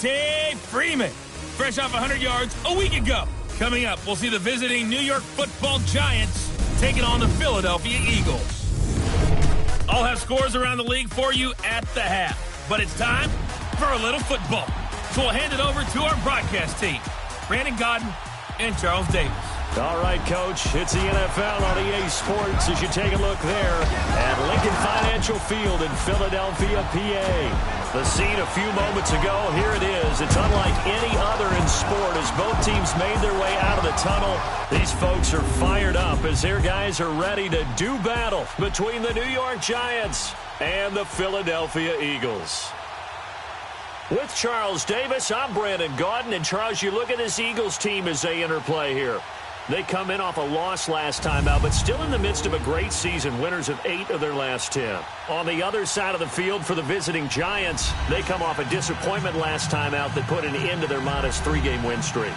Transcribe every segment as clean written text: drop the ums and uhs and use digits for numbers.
Devontae Freeman, fresh off 100 yards a week ago. Coming up, we'll see the visiting New York Football Giants taking on the Philadelphia Eagles. I'll have scores around the league for you at the half, but it's time for a little football. So we'll hand it over to our broadcast team, Brandon Godden and Charles Davis. All right, Coach, it's the NFL on EA Sports as you take a look there at Lincoln Financial Field in Philadelphia, PA. The scene a few moments ago, here it is. It's unlike any other in sport as both teams made their way out of the tunnel. These folks are fired up as their guys are ready to do battle between the New York Giants and the Philadelphia Eagles. With Charles Davis, I'm Brandon Gaudin. And, Charles, you look at this Eagles team as they interplay here. They come in off a loss last time out, but still in the midst of a great season, winners of 8 of their last 10. On the other side of the field for the visiting Giants, they come off a disappointment last time out that put an end to their modest 3-game win streak.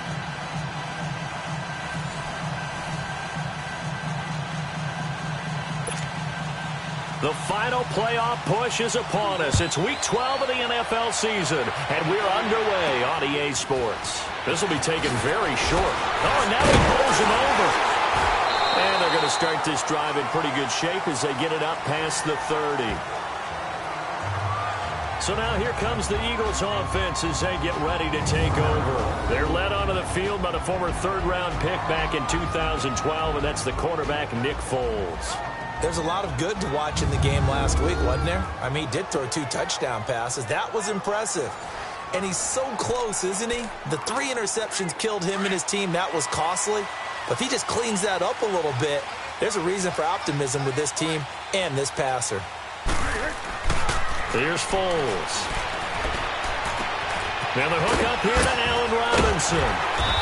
The final playoff push is upon us. It's Week 12 of the NFL season, and we're underway on EA Sports. This will be taken very short. Oh, and now he pulls him over. And they're going to start this drive in pretty good shape as they get it up past the 30. So now here comes the Eagles offense as they get ready to take over. They're led onto the field by the former third-round pick back in 2012, and that's the quarterback Nick Foles. There's a lot of good to watch in the game last week, wasn't there? I mean, he did throw 2 touchdown passes. That was impressive. And he's so close, isn't he? The 3 interceptions killed him and his team. That was costly. But if he just cleans that up a little bit, there's a reason for optimism with this team and this passer. Here's Foles. Now the hook up here to Allen Robinson.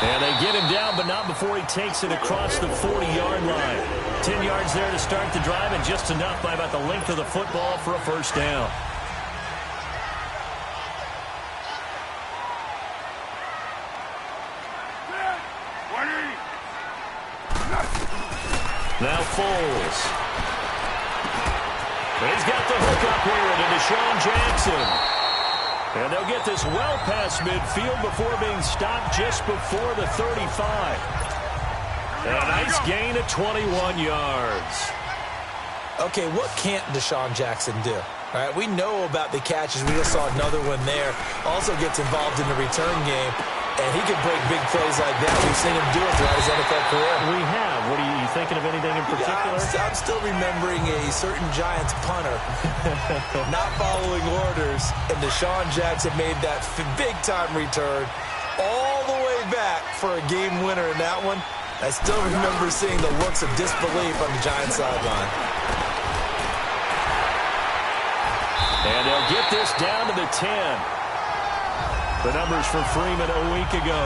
And they get him down, but not before he takes it across the 40-yard line. 10 yards there to start the drive, and just enough by about the length of the football for a first down. Now Foles. He's got the hook up here to Deshaun Jackson. And they'll get this well past midfield before being stopped just before the 35. A nice gain of 21 yards. Okay, what can't Deshaun Jackson do? All right, we know about the catches. We just saw another one there. Also gets involved in the return game. And he can break big plays like that. We've seen him do it throughout his NFL career. We have. What are you thinking of anything in particular? Yeah, I'm still remembering a certain Giants punter not following orders. And Deshaun Jackson made that big-time return all the way back for a game winner in that one. I still remember seeing the looks of disbelief on the Giants sideline. And they'll get this down to the 10. The numbers for Freeman a week ago.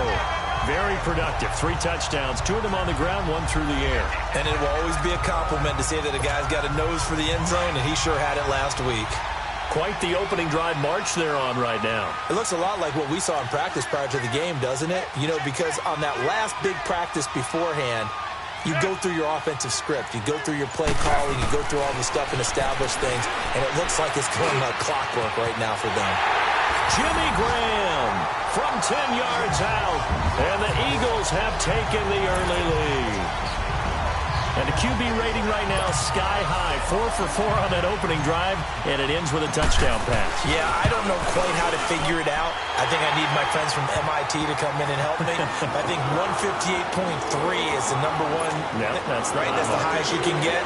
Very productive. 3 touchdowns, 2 of them on the ground, 1 through the air. And it will always be a compliment to say that a guy's got a nose for the end zone, and he sure had it last week. Quite the opening drive march they're on right now. It looks a lot like what we saw in practice prior to the game, doesn't it? You know, because on that last big practice beforehand, you go through your offensive script. You go through your play calling. You go through all the stuff and establish things. And it looks like it's going like clockwork right now for them. Jimmy Graham from 10 yards out. And the Eagles have taken the early lead. And the QB rating right now sky high. 4 for 4 on that opening drive. And it ends with a touchdown pass. Yeah, I don't know quite how to figure it out. I think I need my friends from MIT to come in and help me. I think 158.3 is the number one. Yeah, that's right. That's the highest you can get.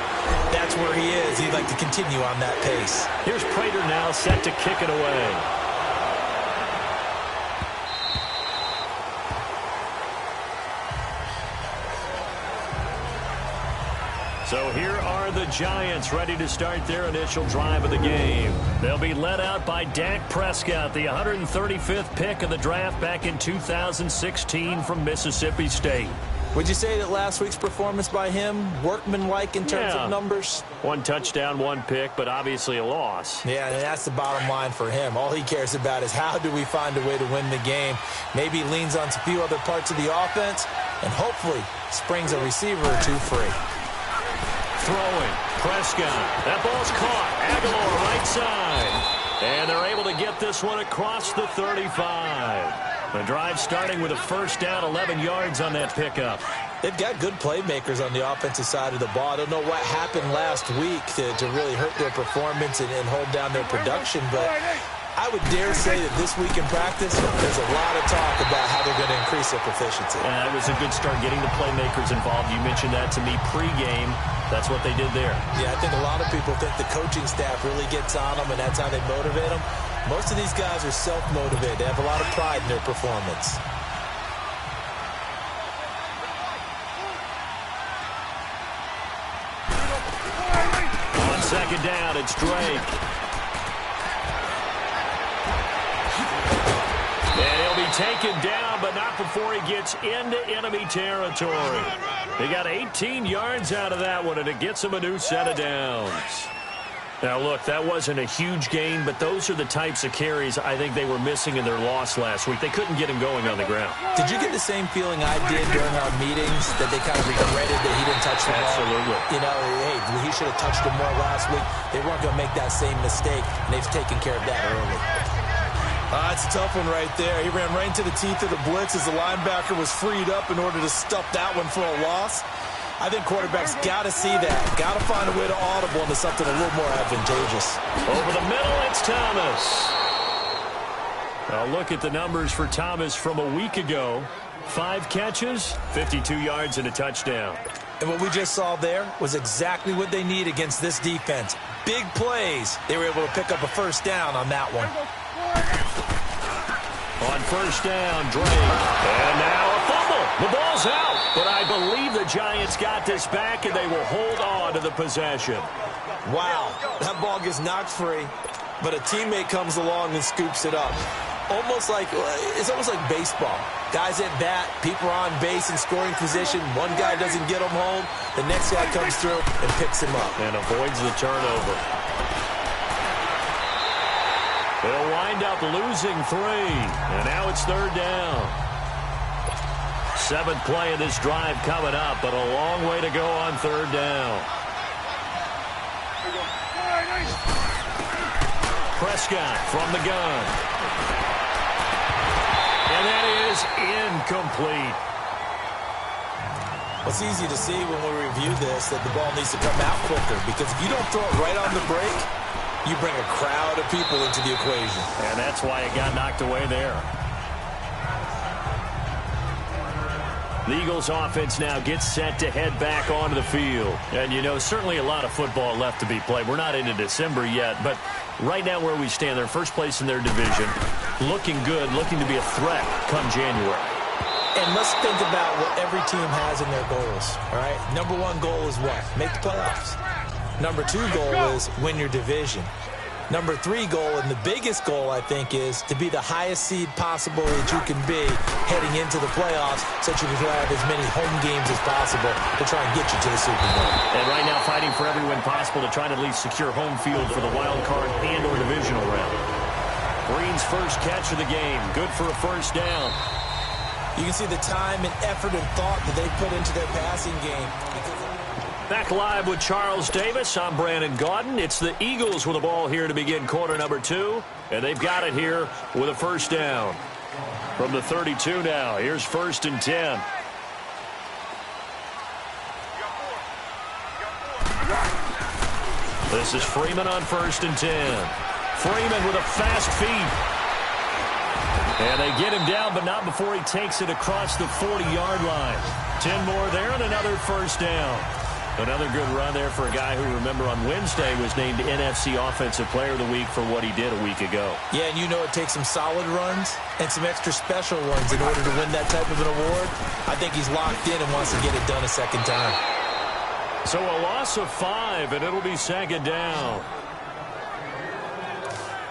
That's where he is. He'd like to continue on that pace. Here's Prater now set to kick it away. So here are the Giants ready to start their initial drive of the game. They'll be led out by Dak Prescott, the 135th pick of the draft back in 2016 from Mississippi State. Would you say that last week's performance by him, workmanlike in terms of numbers? 1 touchdown, 1 pick, but obviously a loss. Yeah, and that's the bottom line for him. All he cares about is how do we find a way to win the game. Maybe leans on a few other parts of the offense and hopefully springs a receiver or 2 free. Throwing, Prescott. That ball's caught. Aguilar right side. And they're able to get this one across the 35. The drive starting with a first down, 11 yards on that pickup. They've got good playmakers on the offensive side of the ball. I don't know what happened last week to really hurt their performance and hold down their production, but I would dare say that this week in practice, there's a lot of talk about how they're going to increase their proficiency. That was a good start getting the playmakers involved. You mentioned that to me pregame. That's what they did there. Yeah, I think a lot of people think the coaching staff really gets on them, and that's how they motivate them. Most of these guys are self-motivated. They have a lot of pride in their performance. On second down, it's Drake. And he'll be taken down, but not before he gets into enemy territory. They got 18 yards out of that one, and it gets him a new set of downs. Now, look, that wasn't a huge gain, but those are the types of carries I think they were missing in their loss last week. They couldn't get him going on the ground. Did you get the same feeling I did during our meetings, that they kind of regretted that he didn't touch the ball? Absolutely. You know, hey, he should have touched him more last week. They weren't going to make that same mistake, and they've taken care of that early. It's a tough one right there. He ran right into the teeth of the blitz as the linebacker was freed up in order to stuff that one for a loss. I think quarterbacks got to see that. Got to find a way to audible into something a little more advantageous. Over the middle, it's Thomas. Now look at the numbers for Thomas from a week ago. 5 catches, 52 yards, and a touchdown. And what we just saw there was exactly what they need against this defense. Big plays. They were able to pick up a first down on that one. On first down, Drake. And now a fumble. The ball's out. But I believe the Giants got this back, and they will hold on to the possession. Wow. That ball gets knocked free, but a teammate comes along and scoops it up. It's almost like baseball. Guys at bat, people are on base in scoring position. One guy doesn't get him home. The next guy comes through and picks him up. And avoids the turnover. They'll wind up losing 3. And now it's third down. 7th play of this drive coming up, but a long way to go on third down. Prescott from the gun. And that is incomplete. It's easy to see when we review this that the ball needs to come out quicker, because if you don't throw it right on the break, you bring a crowd of people into the equation. And that's why it got knocked away there. The Eagles offense now gets set to head back onto the field. And, you know, certainly a lot of football left to be played. We're not into December yet, but right now where we stand, they're first place in their division. Looking good, looking to be a threat come January. And let's think about what every team has in their goals, all right? Number 1 goal is what? Make the playoffs. Number 2 goal is win your division. Number 3 goal, and the biggest goal, I think, is to be the highest seed possible that you can be heading into the playoffs, so that you can have as many home games as possible to try and get you to the Super Bowl. And right now fighting for every win possible to try to at least secure home field for the wild card and or divisional round. Green's first catch of the game. Good for a first down. You can see the time and effort and thought that they put into their passing game. Back live with Charles Davis. I'm Brandon Gaudin. It's the Eagles with the ball here to begin quarter number 2. And they've got it here with a first down. From the 32 now. Here's 1st and 10. This is Freeman on 1st and 10. Freeman with a fast feet. And they get him down, but not before he takes it across the 40-yard line. 10 more there and another first down. Another good run there for a guy who, remember, on Wednesday was named NFC Offensive Player of the Week for what he did a week ago. Yeah, and you know it takes some solid runs and some extra special ones in order to win that type of an award. I think he's locked in and wants to get it done a second time. So a loss of 5, and it'll be second down.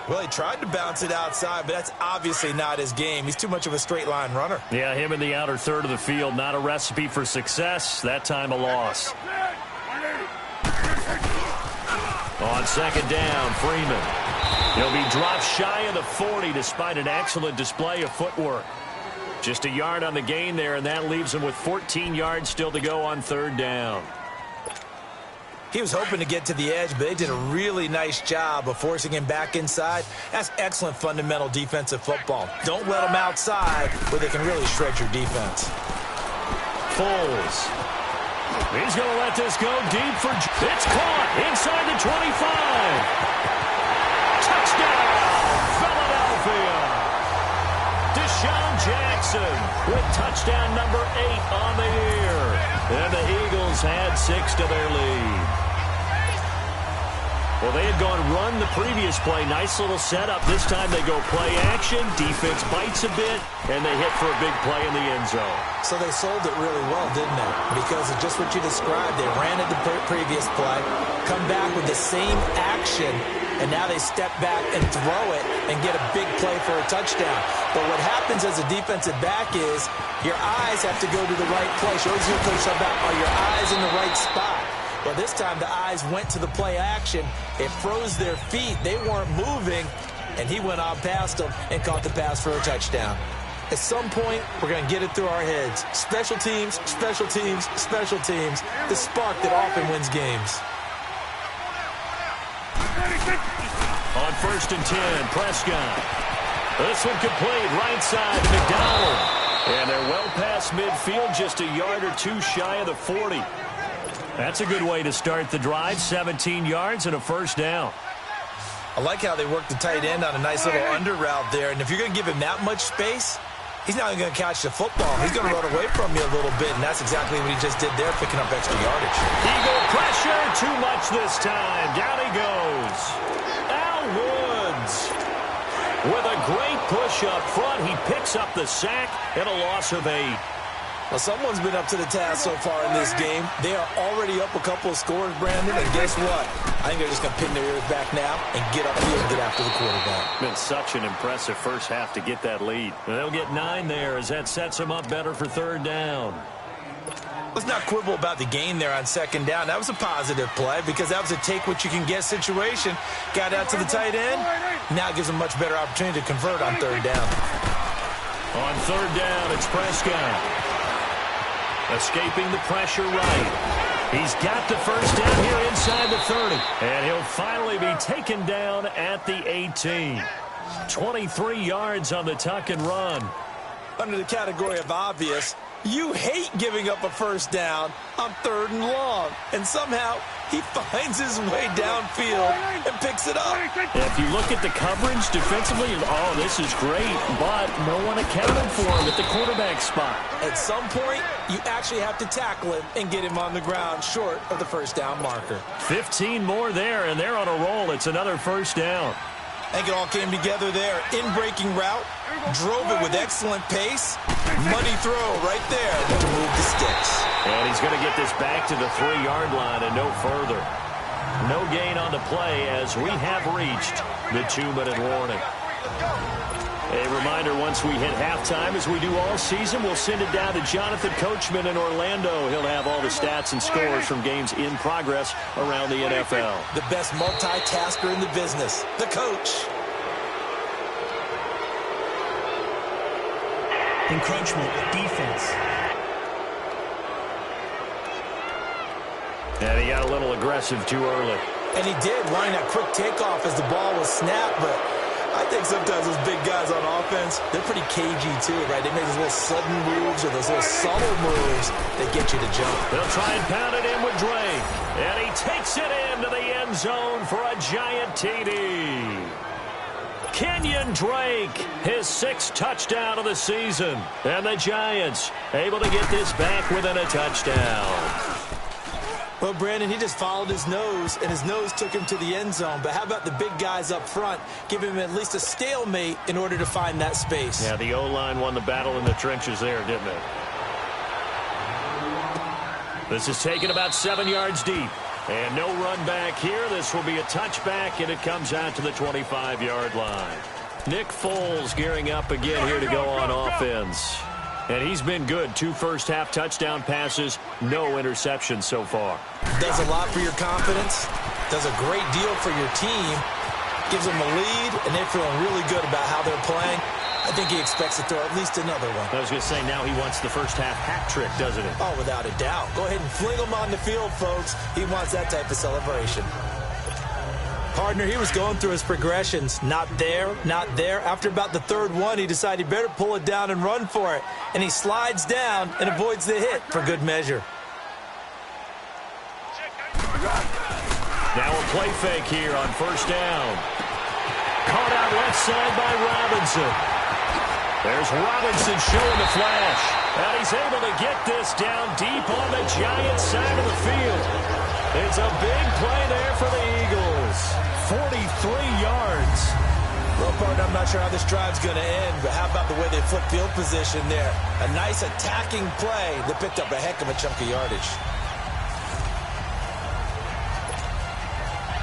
Well, he tried to bounce it outside, but that's obviously not his game. He's too much of a straight-line runner. Yeah, him in the outer third of the field, not a recipe for success. That time a loss. On second down, Freeman. He'll be dropped shy of the 40 despite an excellent display of footwork. Just a yard on the gain there, and that leaves him with 14 yards still to go on third down. He was hoping to get to the edge, but they did a really nice job of forcing him back inside. That's excellent fundamental defensive football. Don't let them outside where they can really shred your defense. Foles. He's going to let this go deep for... It's caught inside the 25. Touchdown, Philadelphia. Deshaun Jackson with touchdown number 8 on the year. And the Eagles had 6 to their lead. Well, they had gone run the previous play. Nice little setup. This time they go play action. Defense bites a bit, and they hit for a big play in the end zone. So they sold it really well, didn't they? Because of just what you described. They ran it the previous play, come back with the same action, and now they step back and throw it and get a big play for a touchdown. But what happens as a defensive back is your eyes have to go to the right place. You always hear coach talk about, are your eyes in the right spot? Well, this time the eyes went to the play action. It froze their feet. They weren't moving, and he went on past them and caught the pass for a touchdown. At some point, we're going to get it through our heads. Special teams, special teams, special teams. The spark that often wins games. On 1st and 10, Prescott. This one complete, right side to McDonald. And they're well past midfield, just a yard or 2 shy of the 40. That's a good way to start the drive. 17 yards and a first down. I like how they work the tight end on a nice little under route there. And if you're going to give him that much space, he's not going to catch the football. He's going to run away from you a little bit, and that's exactly what he just did there, picking up extra yardage. Eagle pressure, too much this time. Down he goes. Al Woods with a great push up front. He picks up the sack and a loss of 8. Well, someone's been up to the task so far in this game. They are already up a couple of scores, Brandon, and guess what? I think they're just going to pin their ears back now and get upfield and get after the quarterback. Been such an impressive first half to get that lead. And they'll get 9 there as that sets them up better for 3rd down. Let's not quibble about the gain there on 2nd down. That was a positive play because that was a take-what-you-can-get situation. Got out to the tight end. Now it gives them a much better opportunity to convert on 3rd down. On 3rd down, it's Prescott. Escaping the pressure right. He's got the first down here inside the 30. And he'll finally be taken down at the 18. 23 yards on the tuck and run. Under the category of obvious, you hate giving up a first down on 3rd and long. And somehow he finds his way downfield and picks it up. If you look at the coverage defensively, oh, this is great. But no one accounted for him at the quarterback spot. At some point, you actually have to tackle him and get him on the ground short of the first down marker. 15 more there, and they're on a roll. It's another first down. I think it all came together there. In-breaking route, drove it with excellent pace. Money throw right there to move the sticks. And he's going to get this back to the 3-yard line and no further. No gain on the play as we have reached the 2-minute warning. A reminder, once we hit halftime, as we do all season, we'll send it down to Jonathan Coachman in Orlando. He'll have all the stats and scores from games in progress around the NFL. The best multitasker in the business, the coach. Encroachment, defense. And he got a little aggressive too early. And he did, wanting that quick takeoff as the ball was snapped, but I think sometimes those big guys on offense, they're pretty cagey too, right? They make those little sudden moves or those little subtle moves that get you to jump. They'll try and pound it in with Drake. And he takes it into the end zone for a giant TD. Kenyon Drake, his 6th touchdown of the season. And the Giants able to get this back within a touchdown. Well, Brandon, he just followed his nose, and his nose took him to the end zone. But how about the big guys up front? Give him at least a stalemate in order to find that space. Yeah, the O-line won the battle in the trenches there, didn't it? This is taken about 7 yards deep. And no run back here. This will be a touchback, and it comes out to the 25-yard line. Nick Foles gearing up again here to go on offense. And he's been good. 2 first-half touchdown passes, no interceptions so far. Does a lot for your confidence. Does a great deal for your team. Gives them a lead, and they're feeling really good about how they're playing. I think he expects to throw at least another one. I was going to say, now he wants the first half hat trick, doesn't he? Oh, without a doubt. Go ahead and fling him on the field, folks. He wants that type of celebration. Partner, he was going through his progressions. Not there, not there. After about the third one, he decided he better pull it down and run for it. And he slides down and avoids the hit for good measure. Now a play fake here on first down. Caught out left side by Robinson. There's Robinson showing the flash. And he's able to get this down deep on the Giants side of the field. It's a big play there for the Eagles. 43 yards. Well, partner, I'm not sure how this drive's going to end, but how about the way they flip field position there? A nice attacking play that picked up a heck of a chunk of yardage.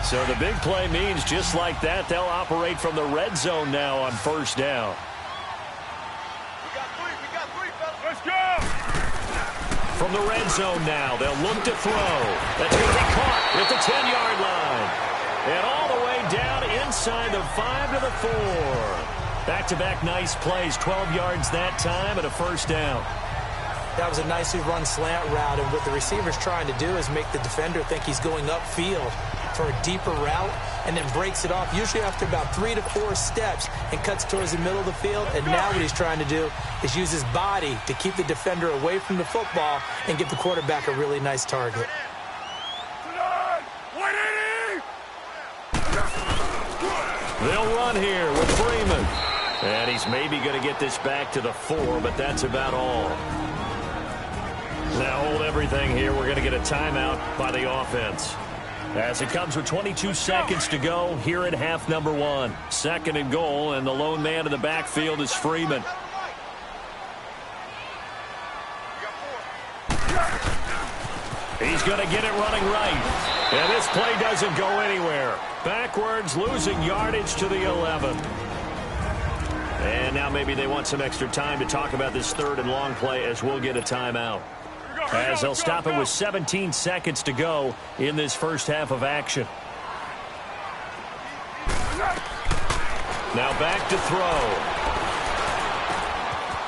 So the big play means just like that, they'll operate from the red zone now on first down. From the red zone now, they'll look to throw. That's going to be caught at the 10-yard line. And all the way down inside the 5 to the 4. Back-to-back nice plays, 12 yards that time and a first down. That was a nicely run slant route, and what the receiver's trying to do is make the defender think he's going upfield for a deeper route, and then breaks it off, usually after about 3 to 4 steps, and cuts towards the middle of the field. And now what he's trying to do is use his body to keep the defender away from the football and give the quarterback a really nice target. They'll run here with Freeman. And he's maybe going to get this back to the 4, but that's about all. Now hold everything here. We're going to get a timeout by the offense. As it comes with 22 seconds to go here at half number 1. Second and goal, and the lone man in the backfield is Freeman. He's going to get it running right. And this play doesn't go anywhere. Backwards, losing yardage to the 11. And now maybe they want some extra time to talk about this third and long play as we'll get a timeout. As they'll stop it with 17 seconds to go in this first half of action. Now back to throw.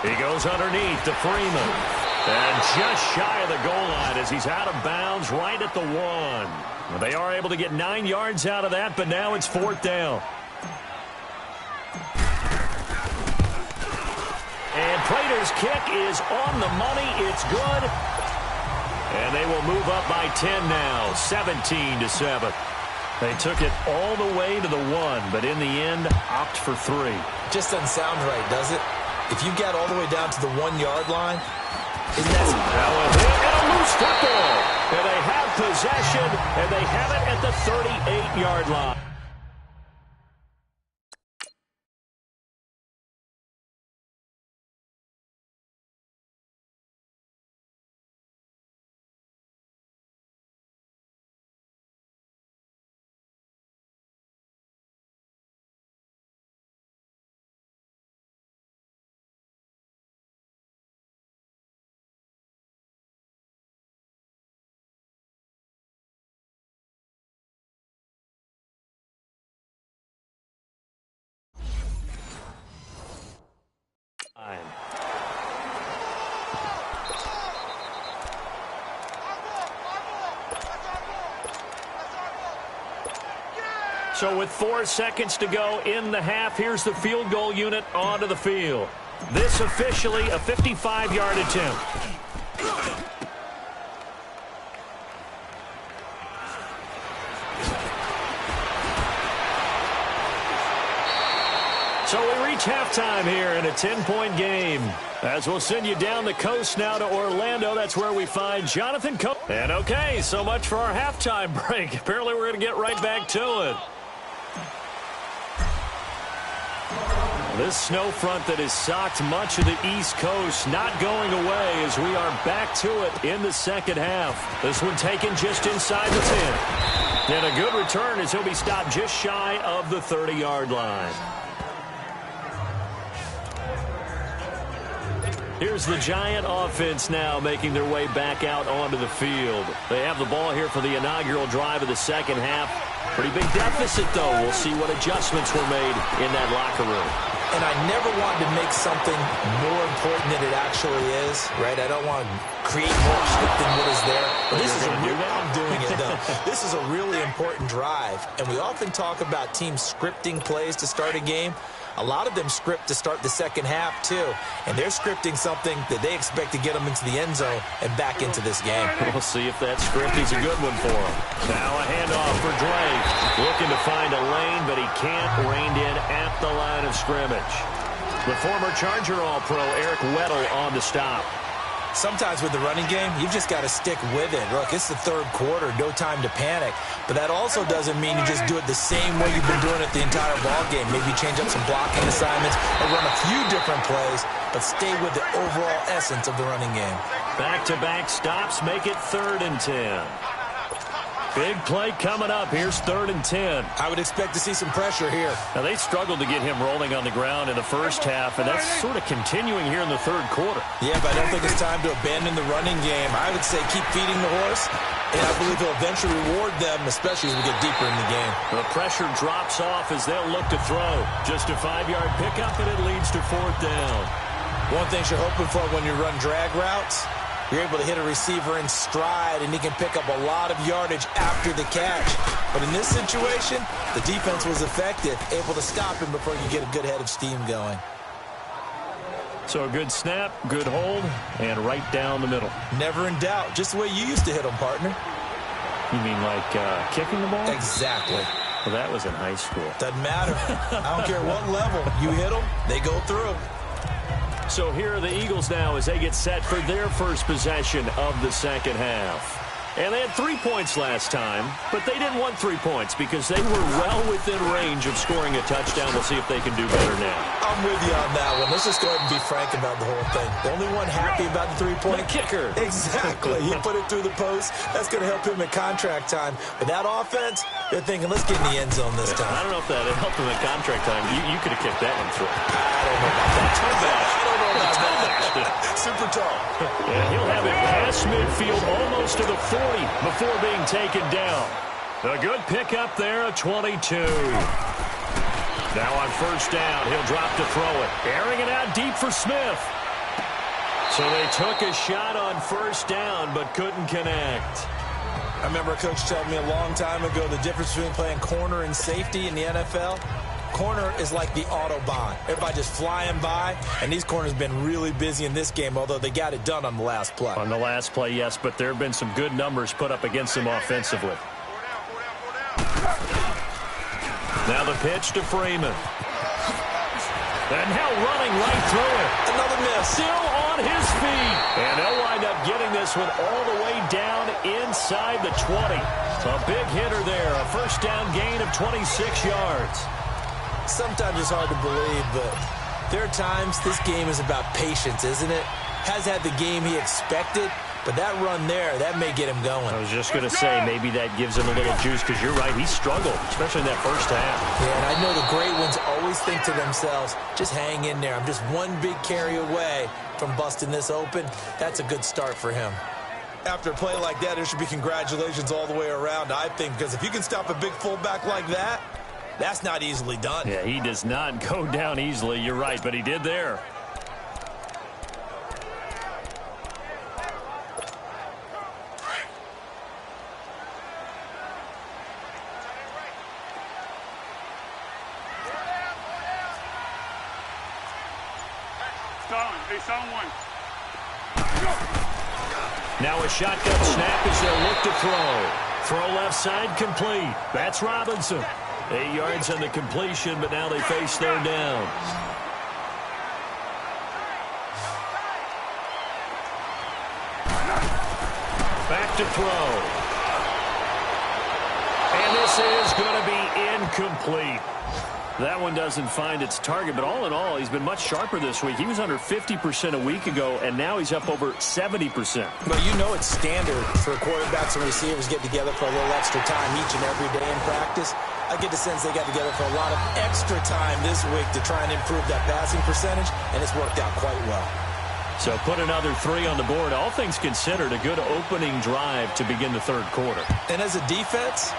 He goes underneath to Freeman. And just shy of the goal line as he's out of bounds right at the 1. They are able to get 9 yards out of that, but now it's fourth down. And Prater's kick is on the money. It's good. And they will move up by 10 now, 17-7. They took it all the way to the 1, but in the end, opt for 3. Just doesn't sound right, does it? If you get all the way down to the 1-yard line, isn't that... Now a hit and a loose football. And they have possession, and they have it at the 38-yard line. So with 4 seconds to go in the half, here's the field goal unit onto the field. This officially a 55-yard attempt. So we reach halftime here in a 10-point game. As we'll send you down the coast now to Orlando. That's where we find Jonathan Coe. And okay, so much for our halftime break. Apparently we're going to get right back to it. This snow front that has socked much of the East Coast not going away as we are back to it in the second half. This one taken just inside the 10. And a good return as he'll be stopped just shy of the 30-yard line. Here's the Giant offense now making their way back out onto the field. They have the ball here for the inaugural drive of the second half. Pretty big deficit, though. We'll see what adjustments were made in that locker room. And I never want to make something more important than it actually is, right? I don't want to create more hype than what is there. But this is I'm doing it, though. This is a really important drive. And we often talk about teams scripting plays to start a game. A lot of them script to start the second half, too. And they're scripting something that they expect to get them into the end zone and back into this game. We'll see if that script is a good one for them. Now a handoff for Drake. Looking to find a lane, but he can't. Reined in at the line of scrimmage. The former Charger All-Pro Eric Weddle on to stop. Sometimes with the running game, you've just got to stick with it. Look, it's the third quarter, no time to panic. But that also doesn't mean you just do it the same way you've been doing it the entire ball game. Maybe change up some blocking assignments or run a few different plays, but stay with the overall essence of the running game. Back-to-back stops make it 3rd and 10. Big play coming up. Here's 3rd and 10. I would expect to see some pressure here. Now, they struggled to get him rolling on the ground in the first half, and that's sort of continuing here in the third quarter. Yeah, but I don't think it's time to abandon the running game. I would say keep feeding the horse, and I believe he'll eventually reward them, especially as we get deeper in the game. The pressure drops off as they'll look to throw. Just a 5-yard pickup, and it leads to 4th down. One thing you're hoping for when you run drag routes, you're able to hit a receiver in stride, and he can pick up a lot of yardage after the catch. But in this situation, the defense was effective, able to stop him before you get a good head of steam going. So a good snap, good hold, and right down the middle. Never in doubt. Just the way you used to hit them, partner. You mean like kicking the ball? Exactly. Well, that was in high school. Doesn't matter. I don't care what level. You hit them, they go through. So here are the Eagles now as they get set for their first possession of the second half. And they had 3 points last time, but they didn't want 3 points because they were well within range of scoring a touchdown. We'll see if they can do better now. I'm with you on that one. Let's just go ahead and be frank about the whole thing. The only one happy about the 3-point kicker. Exactly. He put it through the post. That's going to help him in contract time. But that offense, they're thinking, let's get in the end zone this time. I don't know if that helped him in contract time. You could have kicked that one through. I don't know about that. I don't know about that. Super tall. And he'll have it past midfield almost to the 40 before being taken down. A good pickup there, a 22. Now on first down, he'll drop to throw it. Airing it out deep for Smith. So they took a shot on first down, but couldn't connect. I remember a coach telling me a long time ago the difference between playing corner and safety in the NFL. Corner is like the Autobahn. Everybody just flying by, and these corners have been really busy in this game, although they got it done on the last play. On the last play, yes, but there have been some good numbers put up against them offensively. Now the pitch to Freeman. And now running right through it. Another miss. Still on his feet. And they'll wind up getting this one all the way down inside the 20. A big hitter there. A first down gain of 26 yards. Sometimes it's hard to believe, but there are times this game is about patience, isn't it? Has had the game he expected, but that run there, that may get him going. I was just going to say, maybe that gives him a little juice, because you're right, he struggled, especially in that first half. Yeah, and I know the great ones always think to themselves, just hang in there. I'm just one big carry away from busting this open. That's a good start for him. After a play like that, there should be congratulations all the way around, I think, because if you can stop a big fullback like that, that's not easily done. Yeah, he does not go down easily. You're right, but he did there. Now a shotgun snap as they'll look to throw. Throw left side complete. That's Robinson. 8 yards on the completion, but now they face third down. Back to throw. And this is going to be incomplete. That one doesn't find its target, but all in all, he's been much sharper this week. He was under 50% a week ago, and now he's up over 70%. But you know it's standard for quarterbacks and receivers get together for a little extra time each and every day in practice. I get the sense they got together for a lot of extra time this week to try and improve that passing percentage, and it's worked out quite well. So put another 3 on the board. All things considered, a good opening drive to begin the third quarter. And as a defense,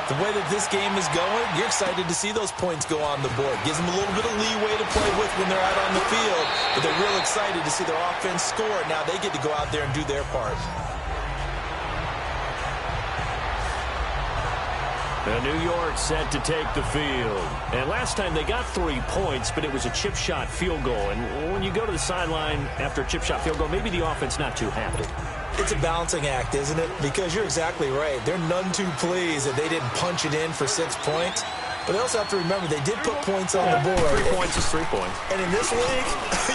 The way that this game is going, you're excited to see those points go on the board. Gives them a little bit of leeway to play with when they're out on the field, but they're real excited to see their offense score. Now they get to go out there and do their part. New York set to take the field. And last time they got 3 points, but it was a chip shot field goal. And when you go to the sideline after a chip shot field goal, maybe the offense not too happy. It's a balancing act, isn't it? Because you're exactly right. They're none too pleased that they didn't punch it in for 6 points. But they also have to remember they did put points on the board. 3 points is 3 points. And in this league,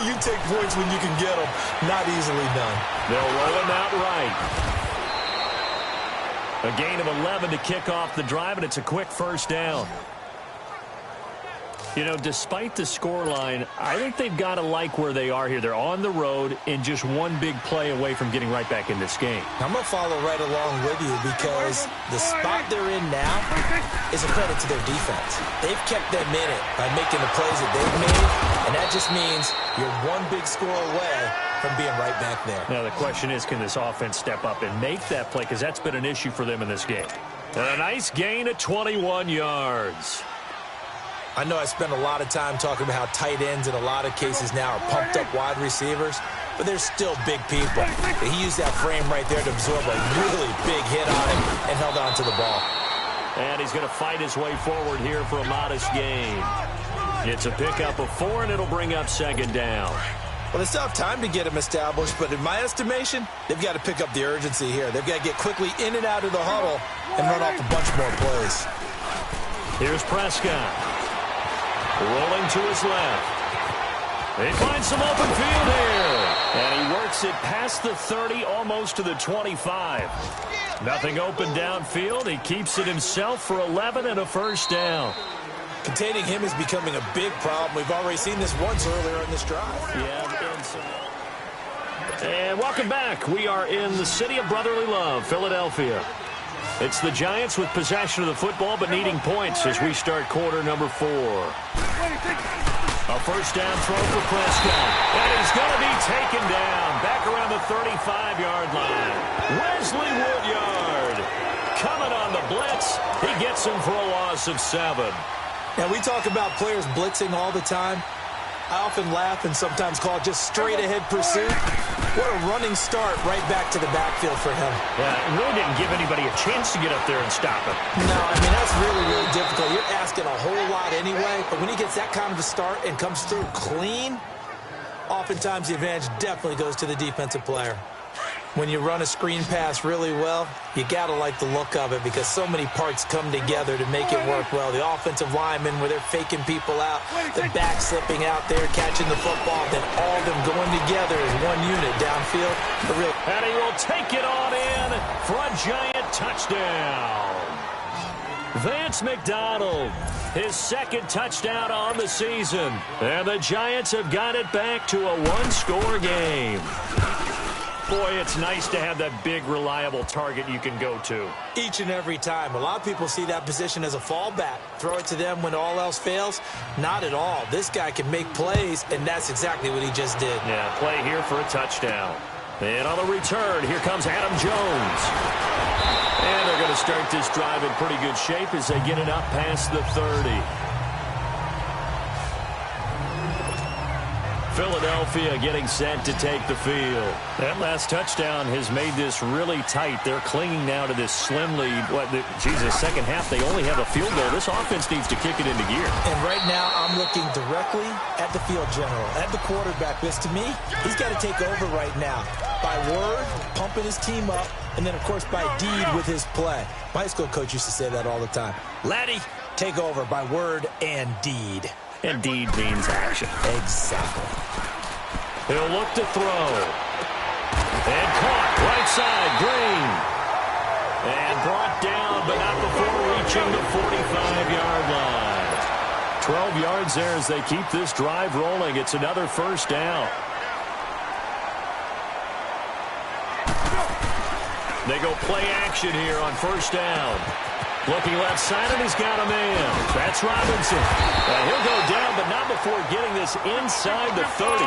you take points when you can get them. Not easily done. They'll roll them out right. A gain of 11 to kick off the drive, and it's a quick first down. You know, despite the scoreline, I think they've got to like where they are here. They're on the road and just one big play away from getting right back in this game. I'm going to follow right along with you because the spot they're in now is a credit to their defense. They've kept them in it by making the plays that they've made, and that just means you're one big score away from being right back there. Now the question is, can this offense step up and make that play? Because that's been an issue for them in this game. A nice gain of 21 yards. I know I spent a lot of time talking about how tight ends in a lot of cases now are pumped up wide receivers, but they're still big people. He used that frame right there to absorb a really big hit on him and held on to the ball. And he's going to fight his way forward here for a modest gain. It's a pickup of 4, and it'll bring up second down. Well, they still have time to get him established, but in my estimation, they've got to pick up the urgency here. They've got to get quickly in and out of the huddle and run off a bunch more plays. Here's Prescott. Rolling to his left. They find some open field here. And he works it past the 30, almost to the 25. Nothing open downfield. He keeps it himself for 11 and a first down. Containing him is becoming a big problem. We've already seen this once earlier in this drive. And welcome back. We are in the city of brotherly love, Philadelphia. It's the Giants with possession of the football but needing points as we start quarter number 4. A first down throw for Prescott. And he's going to be taken down back around the 35-yard line. Wesley Woodyard coming on the blitz. He gets him for a loss of 7. Now, we talk about players blitzing all the time. I often laugh and sometimes call it just straight-ahead pursuit. What a running start right back to the backfield for him. Yeah, it really didn't give anybody a chance to get up there and stop him. No, I mean, that's really, really difficult. You're asking a whole lot anyway, but when he gets that kind of a start and comes through clean, oftentimes the advantage definitely goes to the defensive player. When you run a screen pass really well, you got to like the look of it because so many parts come together to make it work well. The offensive linemen, where they're faking people out, the back slipping out there, catching the football, then all of them going together as one unit downfield. And he will take it on in for a Giant touchdown. Vance McDonald, his second touchdown on the season. And the Giants have got it back to a one-score game. Boy, it's nice to have that big, reliable target you can go to. Each and every time. A lot of people see that position as a fallback. Throw it to them when all else fails. Not at all. This guy can make plays, and that's exactly what he just did. Yeah, play here for a touchdown. And on the return, here comes Adam Jones. And they're going to start this drive in pretty good shape as they get it up past the 30. Philadelphia getting set to take the field. That last touchdown has made this really tight. They're clinging now to this slim lead. Second half, they only have a field goal. This offense needs to kick it into gear. And right now, I'm looking directly at the field general, at the quarterback. Because to me, he's got to take over right now. By word, pumping his team up, and then, of course, by deed with his play. My high school coach used to say that all the time. Laddie, take over by word and deed. And deed means action. Exactly. He'll look to throw. And caught. Right side. Green. And brought down, but not before reaching the 45-yard line. 12 yards there as they keep this drive rolling. It's another first down. They go play action here on first down. Looking left side, and he's got a man. That's Robinson. He'll go down, but not before getting this inside the 30.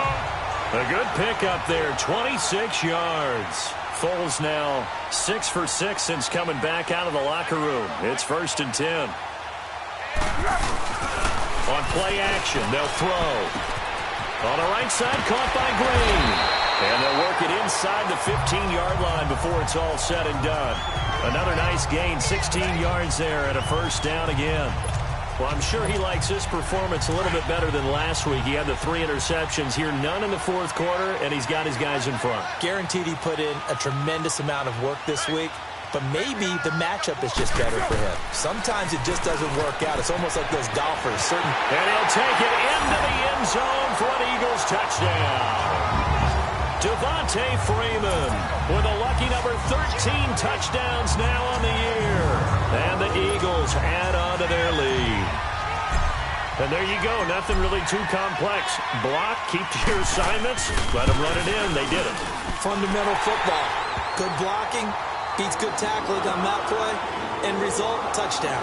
A good pickup there, 26 yards. Foles now 6 for 6 since coming back out of the locker room. It's 1st and 10. On play action, they'll throw. On the right side, caught by Green. And they'll work it inside the 15-yard line before it's all said and done. Another nice gain, 16 yards there, and a 1st down again. Well, I'm sure he likes his performance a little bit better than last week. He had the 3 interceptions here, none in the 4th quarter, and he's got his guys in front. Guaranteed he put in a tremendous amount of work this week, but maybe the matchup is just better for him. Sometimes it just doesn't work out. It's almost like those golfers. And he'll take it into the end zone for an Eagles touchdown. Devontae Freeman with a lucky number 13 touchdowns now on the year. And the Eagles add on to their lead. And there you go. Nothing really too complex. Block, keep to your assignments, let them run it in. They did it. Fundamental football. Good blocking, beats good tackling on that play. End result, touchdown.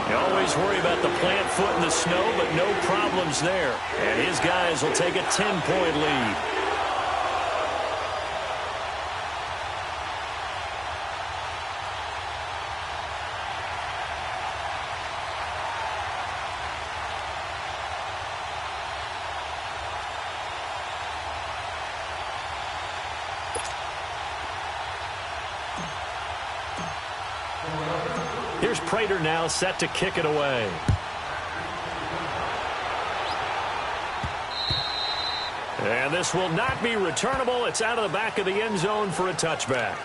You always worry about the plant foot in the snow, but no problems there. And his guys will take a 10-point lead. Here's Prater now set to kick it away. And this will not be returnable. It's out of the back of the end zone for a touchback.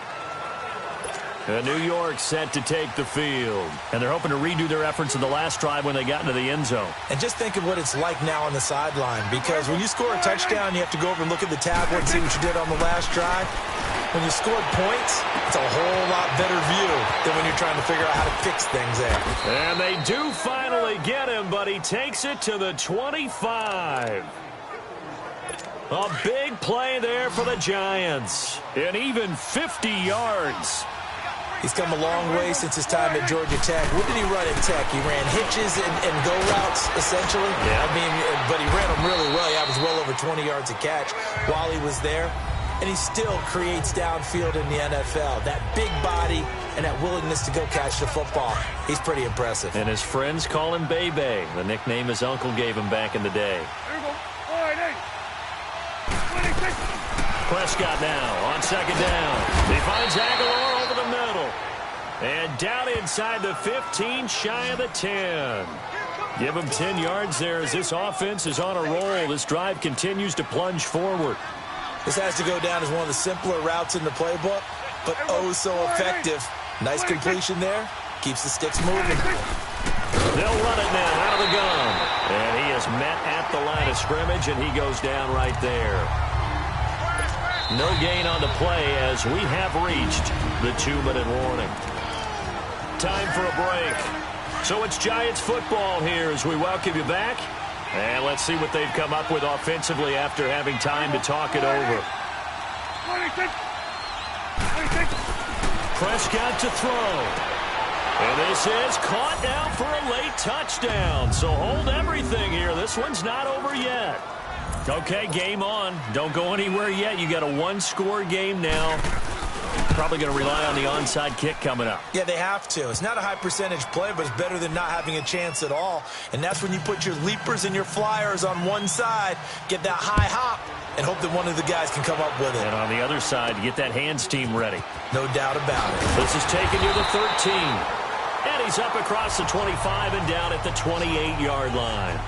And New York set to take the field. And they're hoping to redo their efforts in the last drive when they got into the end zone. And just think of what it's like now on the sideline, because when you score a touchdown, you have to go over and look at the tablet and see what you did on the last drive. When you scored points, it's a whole lot better view than when you're trying to figure out how to fix things there. And they do finally get him, but he takes it to the 25. A big play there for the Giants. And even 50 yards. He's come a long way since his time at Georgia Tech. What did he run at Tech? He ran hitches and go routes, essentially. Yeah. I mean, but he ran them really well. He averaged well over 20 yards a catch while he was there. And he still creates downfield in the NFL. That big body and that willingness to go catch the football. He's pretty impressive. And his friends call him Bebe, the nickname his uncle gave him back in the day. Prescott now on 2nd down. He finds Aguilar over the middle. And down inside the 15, shy of the 10. Give him 10 yards there as this offense is on a roll. This drive continues to plunge forward. This has to go down as one of the simpler routes in the playbook, but oh so effective. Nice completion there. Keeps the sticks moving. They'll run it now out of the gun. And he is met at the line of scrimmage, and he goes down right there. No gain on the play as we have reached the 2-minute warning. Time for a break. So it's Giants football here as we welcome you back. And let's see what they've come up with offensively after having time to talk it over. Prescott to throw. And this is caught down for a late touchdown. So hold everything here. This one's not over yet. Okay, game on. Don't go anywhere yet. You got a 1-score game now. Probably going to rely on the onside kick coming up. Yeah, they have to. It's not a high percentage play, but it's better than not having a chance at all. And that's when you put your leapers and your flyers on one side, get that high hop, and hope that one of the guys can come up with it. And on the other side, get that hands team ready. No doubt about it. This is taken to the 13. And he's up across the 25 and down at the 28-yard line.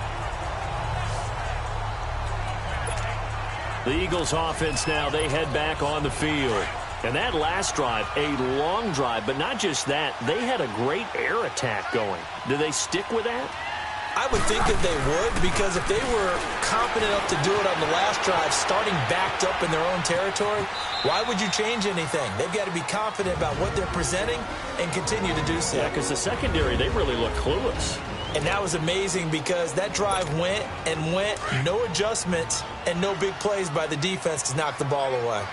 The Eagles offense now, they head back on the field. And that last drive, a long drive, but not just that, they had a great air attack going. Do they stick with that? I would think that they would, because if they were confident enough to do it on the last drive, starting backed up in their own territory, why would you change anything? They've got to be confident about what they're presenting and continue to do so. Yeah, because the secondary, they really look clueless. And that was amazing because that drive went and went, no adjustments, and no big plays by the defense to knock the ball away.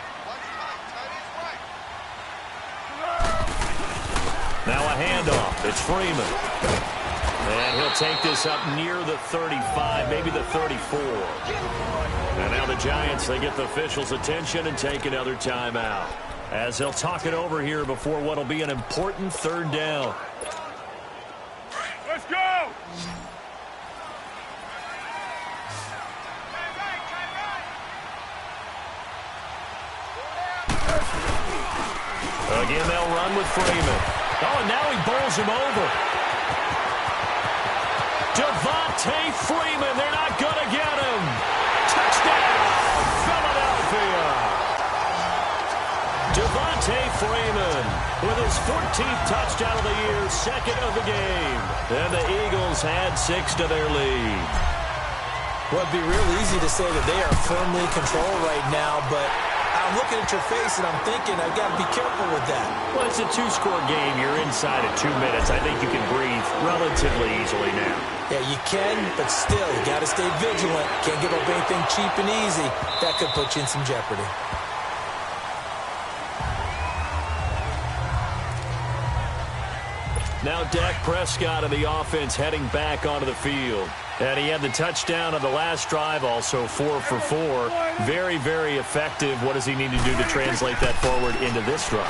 Now a handoff. It's Freeman. And he'll take this up near the 35, maybe the 34. And now the Giants, they get the officials' attention and take another timeout. as they'll talk it over here before what will be an important third down. Let's go! Again, they'll run with Freeman. Oh, and now he bowls him over. Devontae Freeman, they're not going to get him. Touchdown, Philadelphia. Devontae Freeman with his 14th touchdown of the year, second of the game. And the Eagles add 6 to their lead. Well, it'd be real easy to say that they are firmly in control right now, but I'm looking at your face and I'm thinking I've got to be careful with that. Well, it's a 2-score game. You're inside of 2 minutes. I think you can breathe relatively easily now. Yeah, you can, but still, you got to stay vigilant. Can't give up anything cheap and easy. That could put you in some jeopardy. Now Dak Prescott of the offense heading back onto the field. And he had the touchdown on the last drive, also 4 for 4. Very, very effective. What does he need to do to translate that forward into this drive?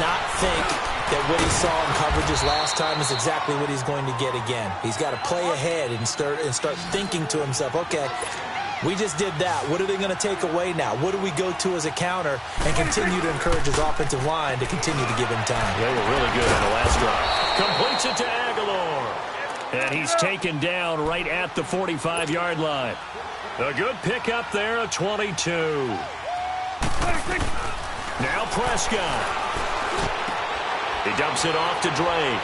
Not think that what he saw in coverages last time is exactly what he's going to get again. He's got to play ahead and start thinking to himself, okay, we just did that. What are they going to take away now? What do we go to as a counter? And continue to encourage his offensive line to continue to give him time. They were really good on the last drive. Completes it to Aguilar. And he's taken down right at the 45-yard line. A good pickup there, a 22. Now Prescott. He dumps it off to Drake.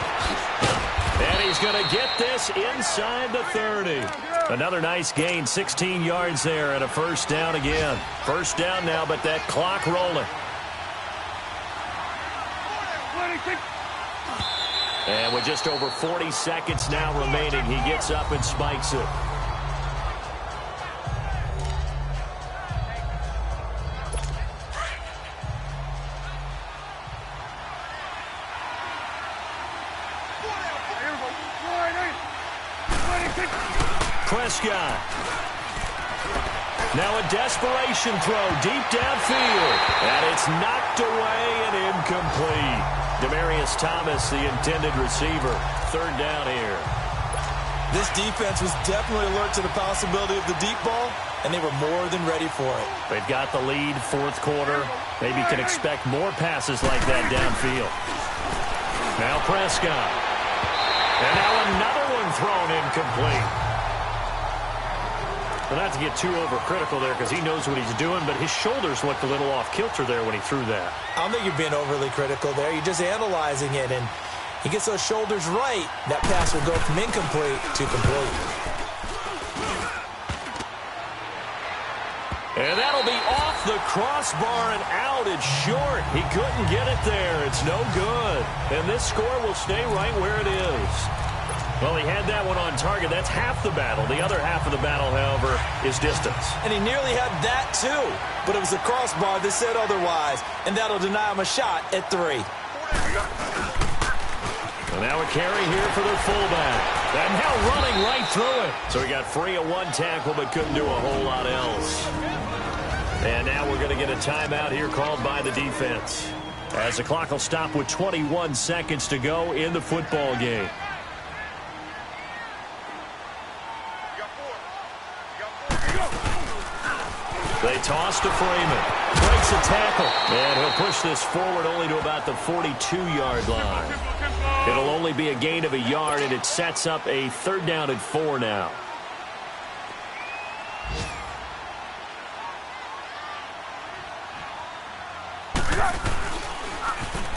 And he's going to get this inside the 30. Another nice gain, 16 yards there, and a first down again. First down now, but that clock rolling. And with just over 40 seconds now remaining, he gets up and spikes it. Prescott. Now a desperation throw deep downfield. And it's knocked away and incomplete. Demaryius Thomas, the intended receiver. Third down here. This defense was definitely alert to the possibility of the deep ball, and they were more than ready for it. They've got the lead, fourth quarter. Maybe can expect more passes like that downfield. Now Prescott. And now another one thrown incomplete. Well, not to get too overcritical there because he knows what he's doing, but his shoulders looked a little off kilter there when he threw that. I don't think you're being overly critical there. You're just analyzing it, and he gets those shoulders right. That pass will go from incomplete to complete. And that'll be off the crossbar and out. It's short. He couldn't get it there. It's no good. And this score will stay right where it is. Well, he had that one on target. That's half the battle. The other half of the battle, however, is distance. And he nearly had that, too. But it was the crossbar that said otherwise. And that'll deny him a shot at 3. So now a carry here for their fullback. And now running right through it. So he got free of one tackle but couldn't do a whole lot else. And now we're going to get a timeout here called by the defense, as the clock will stop with 21 seconds to go in the football game. They toss to Freeman. Breaks a tackle. And he'll push this forward only to about the 42-yard line. It'll only be a gain of a yard, and it sets up a third down and 4 now.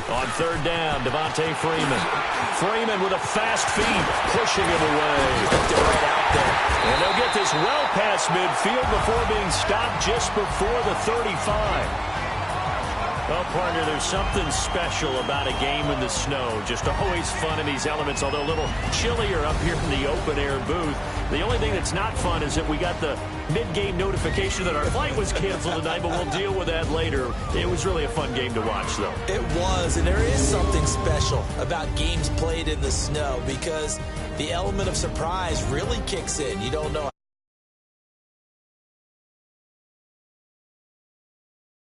On third down, Devontae Freeman. Freeman with a fast feed, pushing him away. They're right out there. And they'll get this well past midfield before being stopped just before the 35. Well, partner, there's something special about a game in the snow. Just always fun in these elements, although a little chillier up here in the open-air booth. The only thing that's not fun is that we got the mid-game notification that our flight was canceled tonight, but we'll deal with that later. It was really a fun game to watch, though. It was, and there is something special about games played in the snow because the element of surprise really kicks in. You don't know